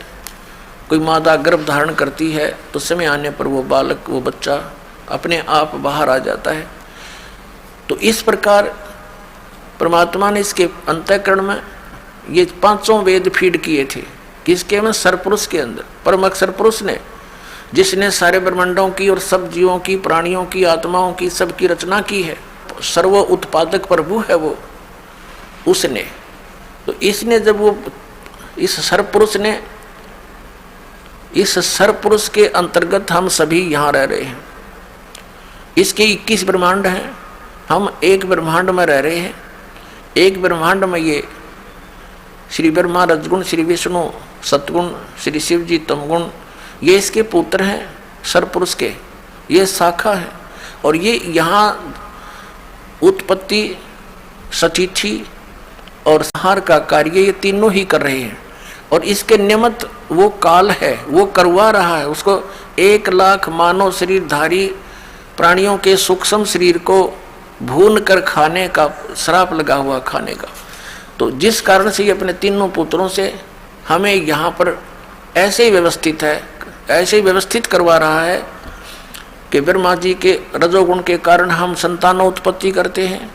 कोई मादा गर्भ धारण करती है तो समय आने पर वो बालक, वो बच्चा अपने आप बाहर आ जाता है। तो इस प्रकार परमात्मा ने इसके अंतःकरण में ये 5 वेद फीड किए थे। किसके में? सरपुरुष के अंदर। परम अक्षर पुरुष ने, जिसने सारे ब्रह्मांडों की और सब जीवों की, प्राणियों की, आत्माओं की, सबकी रचना की है, सर्व उत्पादक प्रभु है वो, उसने। तो इसने जब वो इस सरपुरुष ने, इस सरपुरुष के अंतर्गत हम सभी यहाँ रह रहे हैं। इसके 21 ब्रह्मांड हैं, हम एक ब्रह्मांड में रह रहे हैं। एक ब्रह्मांड में ये श्री ब्रह्मा रजगुण, श्री विष्णु सतगुण, श्री शिव जी तमगुण, ये इसके पुत्र हैं सरपुरुष के, ये शाखा है। और ये यहाँ उत्पत्ति, सतिथि और संहार का कार्य ये तीनों ही कर रहे हैं। और इसके निमित्त वो काल है, वो करवा रहा है। उसको 1 लाख मानव शरीरधारी प्राणियों के सूक्ष्म शरीर को भून कर खाने का श्राप लगा हुआ, खाने का। तो जिस कारण से ये अपने तीनों पुत्रों से हमें यहाँ पर ऐसे ही व्यवस्थित है, ऐसे ही व्यवस्थित करवा रहा है कि ब्रह्मा जी के रजोगुण के कारण हम संतानोत्पत्ति करते हैं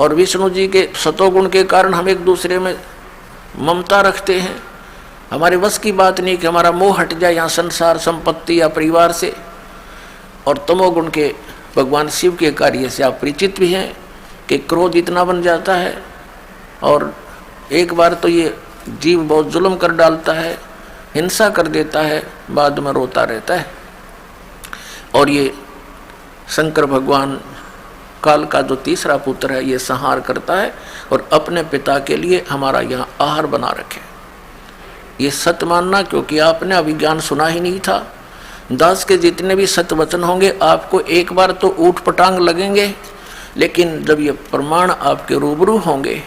और विष्णु जी के सतोगुण के कारण हम एक दूसरे में ममता रखते हैं। हमारे बस की बात नहीं कि हमारा मोह हट जाए यहाँ संसार, संपत्ति या परिवार से। और तमोगुण के भगवान शिव के कार्य से आप परिचित भी हैं कि क्रोध इतना बन जाता है और एक बार तो ये जीव बहुत जुल्म कर डालता है, हिंसा कर देता है, बाद में रोता रहता है। और ये शंकर भगवान काल का जो तीसरा पुत्र है ये संहार करता है और अपने पिता के लिए हमारा यहाँ आहार बना रखे। ये सत्य मानना, क्योंकि आपने अभिज्ञान सुना ही नहीं था। दास के जितने भी सत्य वचन होंगे आपको एक बार तो ऊट पटांग लगेंगे, लेकिन जब ये प्रमाण आपके रूबरू होंगे,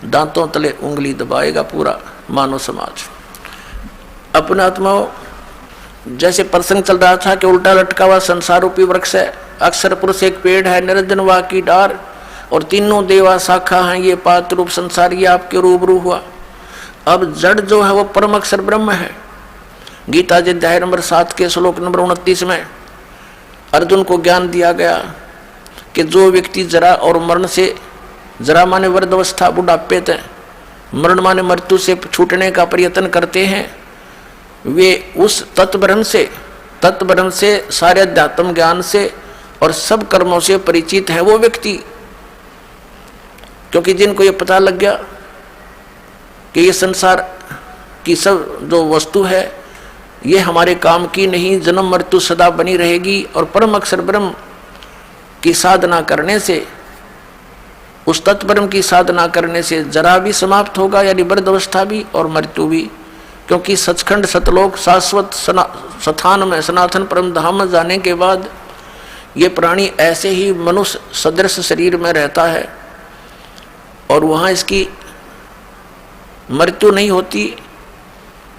दांतों तले उंगली दबाएगा पूरा मानव समाज। अपने आत्माओं, जैसे प्रसंग चल रहा था कि उल्टा लटका हुआ संसार रूपी वृक्ष है, अक्षर पुरुष एक पेड़ है, निरंजन वाकी डार और तीनों देवा शाखा हैं, ये पात्र रूप संसार, ये आपके रूबरू हुआ। अब जड़ जो है वो परम अक्षर ब्रह्म है। गीता जी अध्याय नंबर 7 के श्लोक नंबर 29 में अर्जुन को ज्ञान दिया गया कि जो व्यक्ति जरा और मरण से, जरा माने वृद्धावस्था बुढ़ापे तक, मरण माने मृत्यु से छूटने का प्रयत्न करते हैं, वे उस तत्वब्रह्म से सारे अध्यात्म ज्ञान से और सब कर्मों से परिचित है वो व्यक्ति। क्योंकि जिनको ये पता लग गया कि ये संसार की सब जो वस्तु है ये हमारे काम की नहीं, जन्म मृत्यु सदा बनी रहेगी, और परम अक्षर ब्रह्म की साधना करने से, उस तत्परम की साधना करने से जरा भी समाप्त होगा, यानी वृद्धावस्था भी और मृत्यु भी। क्योंकि सचखंड सतलोक शाश्वत स्थान में सनातन परम धाम में जाने के बाद ये प्राणी ऐसे ही मनुष्य सदृश शरीर में रहता है और वहाँ इसकी मृत्यु नहीं होती,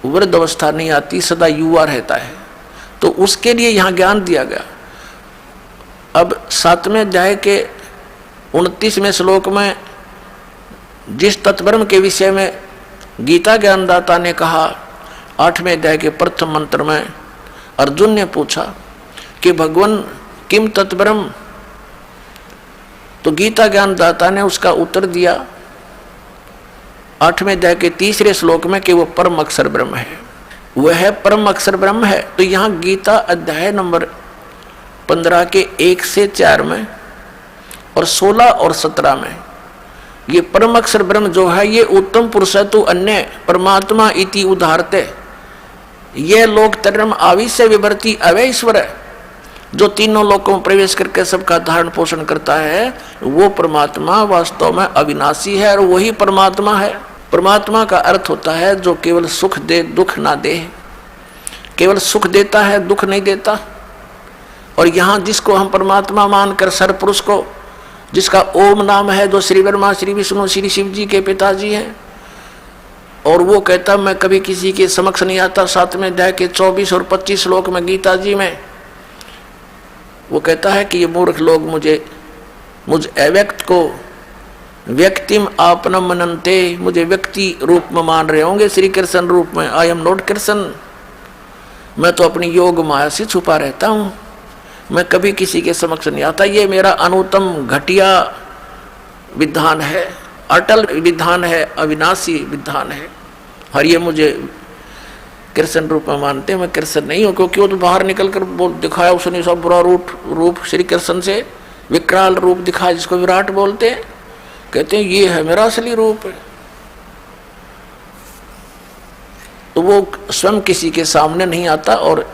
वृद्ध अवस्था नहीं आती, सदा युवा रहता है। तो उसके लिए यहाँ ज्ञान दिया गया। अब 7वें अध्याय के 29वें श्लोक में जिस तत्ब्रह्म के विषय में गीता ज्ञानदाता ने कहा, 8वें अध्याय के प्रथम मंत्र में अर्जुन ने पूछा कि भगवान किम तत्ब्रह्म, तो गीता ज्ञानदाता ने उसका उत्तर दिया 8वें अध्याय के 3रे श्लोक में कि वो परम अक्षर ब्रह्म है, वह परम अक्षर ब्रह्म है। तो यहाँ गीता अध्याय नंबर 15 के 1 से 4 में और 16 और 17 में ये परम अक्षर ब्रह्म जो है ये उत्तम पुरुष तु अन्य परमात्मा इति उदाहरते, ये लोक तरम आविश्य विभर्ति अवय ईश्वर है, जो तीनों लोकों में प्रवेश करके सबका धारण पोषण करता है, वो परमात्मा वास्तव में अविनाशी है और वही परमात्मा है। परमात्मा का अर्थ होता है जो केवल सुख दे, दुख ना दे, केवल सुख देता है, दुख नहीं देता। और यहाँ जिसको हम परमात्मा मानकर सरपुरुष को, जिसका ओम नाम है, जो श्री ब्रह्मा श्री विष्णु श्री शिव जी के पिताजी हैं, और वो कहता मैं कभी किसी के समक्ष नहीं आता। 7वें अध्याय के 24 और 25 श्लोक में गीता जी में वो कहता है कि ये मूर्ख लोग मुझ अव्यक्त को व्यक्तिम आपनम मनन्ते, मुझे व्यक्ति रूप में मान रहे होंगे, श्री कृष्ण रूप में। आई एम नॉट कृष्ण, मैं तो अपनी योग माया से छुपा रहता हूँ, मैं कभी किसी के समक्ष नहीं आता। ये मेरा अनुत्तम घटिया विधान है, अटल विधान है, अविनाशी विधान है, और ये मुझे कृष्ण रूप में मानते हैं। मैं कृष्ण नहीं हूँ, क्योंकि वो तो बाहर निकल कर बोल दिखाया उसने सब बुरा रूप श्री कृष्ण से विकराल रूप दिखाया, जिसको विराट बोलते हैं। कहते हैं ये है मेरा असली रूप है। तो वो स्वयं किसी के सामने नहीं आता, और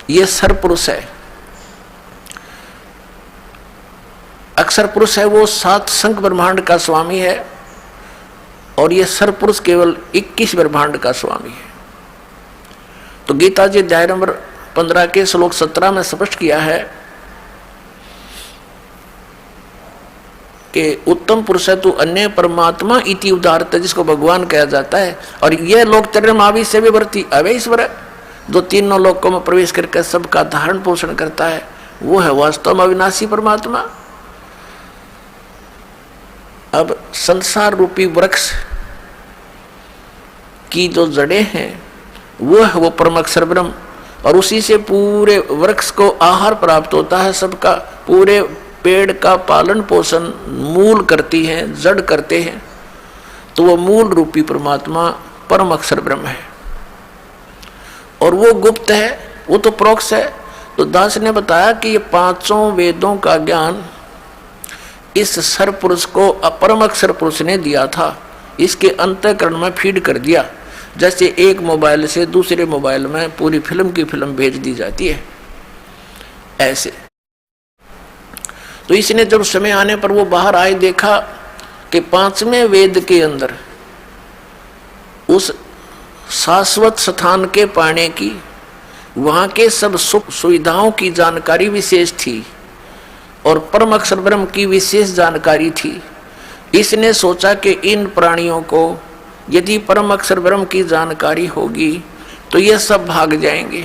ये सरपुरुष है, अक्षर पुरुष है, वो 7 संख्य ब्रह्मांड का स्वामी है, और ये सरपुरुष केवल 21 ब्रह्मांड का स्वामी है। तो गीता जी अध्याय नंबर 15 के श्लोक 17 में स्पष्ट किया है कि उत्तम पुरुष तु अन्य परमात्मा इति उदाहरत, जिसको भगवान कहा जाता है। और यह लोक तरम आविश्य विभर्ति अवय ईश्वर, जो तीनों लोकों में प्रवेश करके सबका धारण पोषण करता है, वो है वास्तव में अविनाशी परमात्मा। अब संसार रूपी वृक्ष की जो जड़ें हैं वो है वो परम अक्षर ब्रह्म, और उसी से पूरे वृक्ष को आहार प्राप्त होता है। सबका पूरे पेड़ का पालन पोषण मूल करती हैं, जड़ करते हैं। तो वो मूल रूपी परमात्मा परम अक्षर ब्रह्म है, और वो गुप्त है, वो तो प्रोक्ष है। तो दास ने बताया कि ये 5 वेदों का ज्ञान इस सरपुरुष को परम अक्षर पुरुष ने दिया था, इसके अंतःकरण में फीड कर दिया। जैसे एक मोबाइल से दूसरे मोबाइल में पूरी फिल्म की फिल्म भेज दी जाती है, ऐसे। तो इसने जब समय आने पर वो बाहर आए, देखा कि 5वें वेद के अंदर उस शाश्वत स्थान के पाने की, वहाँ के सब सुख सुविधाओं की जानकारी विशेष थी, और परम अक्षर ब्रह्म की विशेष जानकारी थी। इसने सोचा कि इन प्राणियों को यदि परम अक्षर ब्रह्म की जानकारी होगी तो ये सब भाग जाएंगे।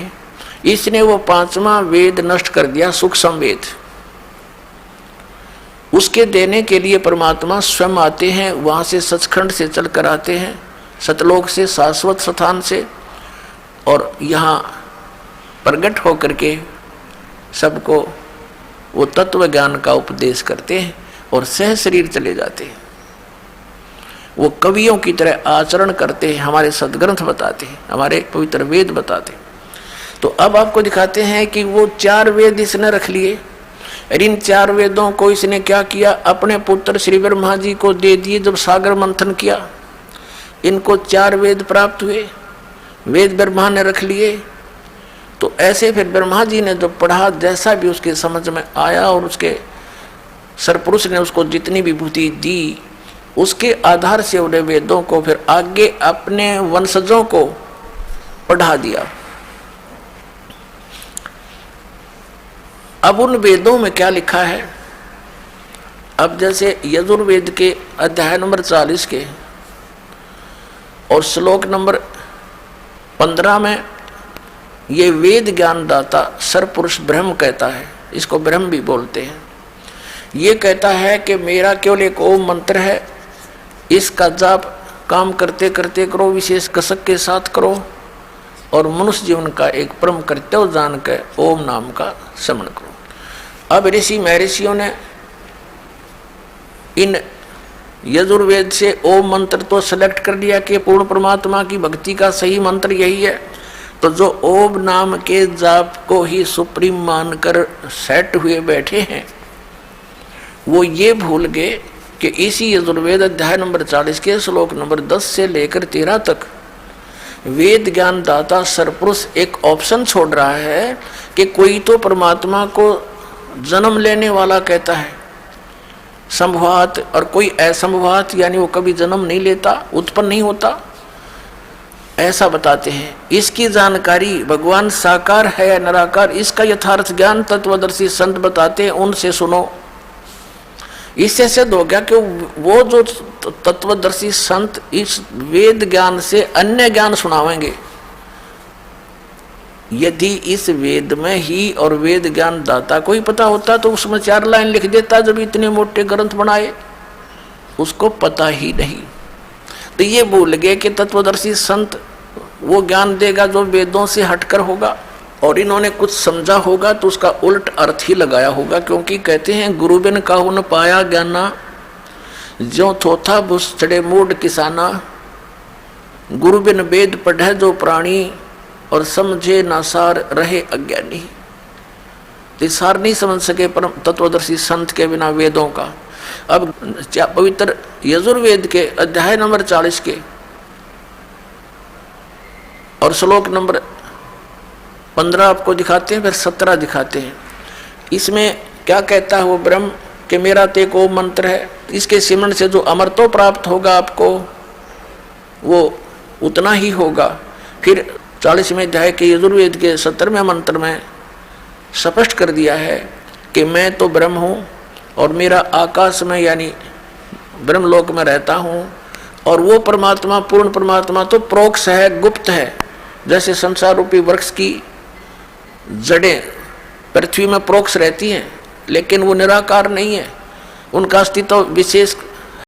इसने वो 5वां वेद नष्ट कर दिया, सूक्ष्म वेद। उसके देने के लिए परमात्मा स्वयं आते हैं, वहाँ से सचखंड से चल कर आते हैं, सतलोक से, शाश्वत स्थान से, और यहाँ प्रकट होकर के सबको वो तत्व ज्ञान का उपदेश करते हैं और सह शरीर चले जाते हैं। वो कवियों की तरह आचरण करते हैं, हमारे सदग्रंथ बताते हैं, हमारे पवित्र वेद बताते हैं। तो अब आपको दिखाते हैं कि वो 4 वेद इसने रख लिए, और इन 4 वेदों को इसने क्या किया, अपने पुत्र श्री ब्रह्मा जी को दे दिए। जब सागर मंथन किया, इनको 4 वेद प्राप्त हुए, वेद ब्रह्मा ने रख लिए। तो ऐसे फिर ब्रह्मा जी ने जो पढ़ा, जैसा भी उसके समझ में आया, और उसके सरपुरुष ने उसको जितनी विभूति दी, उसके आधार से उन्हें वेदों को फिर आगे अपने वंशजों को पढ़ा दिया। अब उन वेदों में क्या लिखा है, अब जैसे यजुर्वेद के अध्याय नंबर 40 के और श्लोक नंबर 15 में ये वेद ज्ञान दाता सरपुरुष ब्रह्म कहता है, इसको ब्रह्म भी बोलते हैं। ये कहता है कि मेरा केवल एक ओम मंत्र है, इसका जाप काम करते करते करो, विशेष कसक के साथ करो, और मनुष्य जीवन का एक परम कर्तव्य जान के ओम नाम का स्मरण करो। अब ऋषि महर्षियों ने इन यजुर्वेद से ओम मंत्र तो सेलेक्ट कर लिया कि पूर्ण परमात्मा की भक्ति का सही मंत्र यही है। तो जो ओम नाम के जाप को ही सुप्रीम मानकर सेट हुए बैठे हैं, वो ये भूल गए कि इसी यजुर्वेद अध्याय नंबर 40 के श्लोक नंबर 10 से लेकर 13 तक वेद ज्ञान दाता सरपुरुष एक ऑप्शन छोड़ रहा है कि कोई तो परमात्मा को जन्म लेने वाला कहता है संभवात, और कोई असंभवात, यानी वो कभी जन्म नहीं लेता, उत्पन्न नहीं होता, ऐसा बताते हैं। इसकी जानकारी भगवान साकार है या निराकार, इसका यथार्थ ज्ञान तत्वदर्शी संत बताते हैं, उनसे सुनो। इससे सिद्ध हो गया कि वो जो तत्वदर्शी संत इस वेद ज्ञान से अन्य ज्ञान सुनावेंगे। यदि इस वेद में ही और वेद ज्ञान दाता को ही पता होता तो उसमें 4 लाइन लिख देता, जब इतने मोटे ग्रंथ बनाए, उसको पता ही नहीं। तो ये भूल गए कि तत्वदर्शी संत वो ज्ञान देगा जो वेदों से हटकर होगा, और इन्होंने कुछ समझा होगा तो उसका उल्ट अर्थ ही लगाया होगा। क्योंकि कहते हैं गुरु बिन काहू न पाया ज्ञाना, जो थोथा बुस चढ़े मूड किसाना, गुरु बिन वेद पढ़े जो प्राणी, और समझे ना सार रहे अज्ञानी। तो सार नहीं समझ सके परम तत्वदर्शी संत के बिना वेदों का। अब पवित्र यजुर्वेद के अध्याय नंबर 40 के और श्लोक नंबर 15 आपको दिखाते हैं, फिर 17 दिखाते हैं। इसमें क्या कहता है वो ब्रह्म कि मेरा ते को मंत्र है, इसके सिमरण से जो अमरत्व प्राप्त होगा आपको, वो उतना ही होगा। फिर 40वें अध्याय के यजुर्वेद के 17वें मंत्र में स्पष्ट कर दिया है कि मैं तो ब्रह्म हूँ, और मेरा आकाश में यानी ब्रह्मलोक में रहता हूँ, और वो परमात्मा पूर्ण परमात्मा तो प्रोक्ष है, गुप्त है। जैसे संसार रूपी वृक्ष की जड़ें पृथ्वी में प्रोक्ष रहती हैं, लेकिन वो निराकार नहीं है, उनका अस्तित्व विशेष